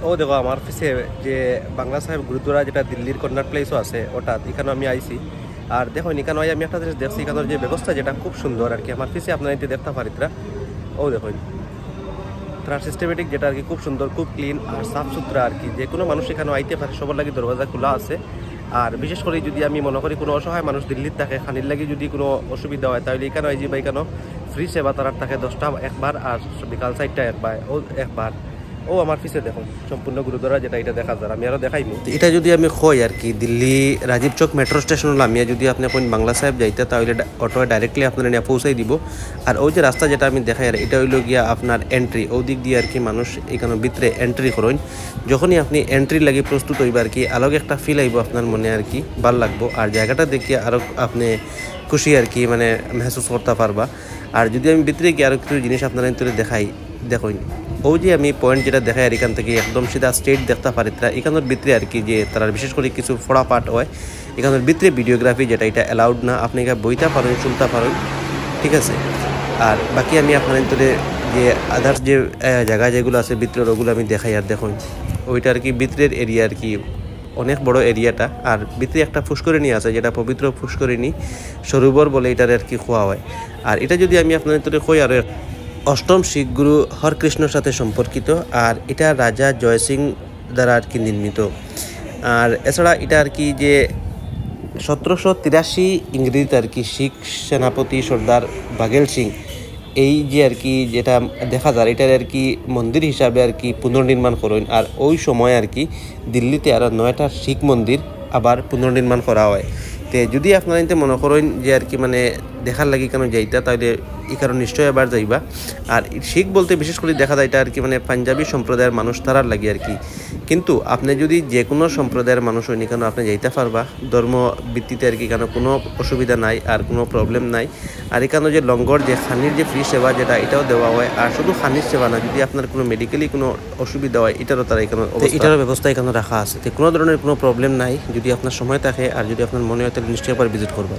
ও দেখো আমার পিছে যে বাংলা সাহেব গুরুদ্বারা যেটা দিল্লির কর্নার প্লেসও আছে ওটা এখানে আমি আইছি। আর দেখো এখানে আমি একটা জিনিস দেখছি, এখানের যে ব্যবস্থা যেটা খুব সুন্দর আর কি। আমার পিছে আপনারা এতে দেখতে পারিতরা, ও দেখো তার সিস্টেমেটিক যেটা আর কি খুব সুন্দর, খুব ক্লিন আর সাফ সুতরা আর কি। যে কোনো মানুষ এখানে আইতে পারে, সবার লাগে দরজা খোলা আছে। আর বিশেষ করে যদি আমি মনে করি কোনো অসহায় মানুষ দিল্লির থাকে, খানির লাগে যদি কোনো অসুবিধা হয়, তাহলে এখানে আইজি বা এখানে ফ্রি সেবা তার থাকে 10টা একবার আর বিকাল 4টা একবার। ও আমার পিছে দেখো সম্পূর্ণ গুরুদ্বারা যেটা, এটা দেখা যায়। আমি আরো দেখাইমু এটা যদি আমি কই আর কি। দিল্লি রাজীব চক মেট্রো স্টেশন নামিয়ে যদি আপনি কোন বাংলা সাহেব যাইতে, তাহলে অটো ডাইরেক্টলি আপনার নিয়ে পৌঁছাই দিব। আর ওই যে রাস্তা যেটা আমি দেখাই, আর এটা হইলো গিয়া আপনার এন্ট্রি। ওই দিক দিয়ে আর কি মানুষ এখানে ভিতরে এন্ট্রি করেন। যখনই আপনি এন্ট্রি লাগি প্রস্তুত হইবা আর কি, আলাদা একটা ফিল আইব আপনার মনে আর কি, ভাল লাগবো। আর জায়গাটা দেখিয়ে আরো আপনি খুশি আর কি মানে মেহসুস করতে পারবা। আর যদি আমি ভিতরে গিয়ে আরো কিছু জিনিস আপনারা দেখাই, দেখুন ও যে আমি পয়েন্ট যেটা দেখাই আর এখান থেকে একদম সিধা স্ট্রেট দেখতে পারি। তারা এখানের ভিতরে আর কি যে তারা বিশেষ করে কিছু ফোড়া পার্ট হয় এখানের ভিতরে ভিডিওগ্রাফি যেটা এটা অ্যালাউড না। আপনি এখানে বইতে পারেন, শুনতে পারেন, ঠিক আছে। আর বাকি আমি আপনার যে আদার্স যে জায়গা যেগুলো আছে ভিতরের, ওগুলো আমি দেখাই। আর দেখুন ওইটা আর কি ভিতরের এরিয়া আর কি, অনেক বড় এরিয়াটা। আর ভিতরে একটা পুষ্করিণী আছে যেটা পবিত্র পুষ্করিণী সরোবর বলে এটার আর কি খোয়া হয়। আর এটা যদি আমি আপনাদের কই, আর অষ্টম শিখ গুরু হরকৃষ্ণর সাথে সম্পর্কিত। আর এটা রাজা জয় সিং দ্বারা আর কি নির্মিত। আর এছাড়া এটা আর কি যে 1783 ইংরেজিতে আর কি শিখ সেনাপতি সর্দার বাঘেল সিং এই যে আর কি যেটা দেখা যায় এটার আর কি মন্দির হিসাবে আর কি পুনর্নির্মাণ করেন। আর ওই সময় আর কি দিল্লিতে আরও 9টা শিখ মন্দির আবার পুনর্নির্মাণ করা হয়। তে যদি আপনারা মনে করেন যে আর কি মানে দেখার লাগি কেন যাইতা, তাহলে এই কারণ নিশ্চয়ই আবার যাইবা। আর শিখ বলতে বিশেষ করে দেখা যায় এটা আর কি মানে পাঞ্জাবি সম্প্রদায়ের মানুষ তারার লাগে আর কি। কিন্তু আপনি যদি যে কোনো সম্প্রদায়ের মানুষ হয়নি কেন আপনি যাইতে পারবা, ধর্ম ভিত্তিতে আর কি, কেন কোনো অসুবিধা নাই আর কোনো প্রবলেম নাই। আর এখানে যে লঙ্গর যে খানির যে ফ্রি সেবা যেটা এটাও দেওয়া হয়। আর শুধু খানির সেবা না, যদি আপনার কোনো মেডিকেলি কোনো অসুবিধা হয় এটারও তারা এখানে এটারও ব্যবস্থা এখানে রাখা আছে। কোনো ধরনের কোনো প্রবলেম নাই। যদি আপনার সময় থাকে আর যদি আপনার মনে হয় তাহলে নিশ্চয়ই আবার ভিজিট করবা।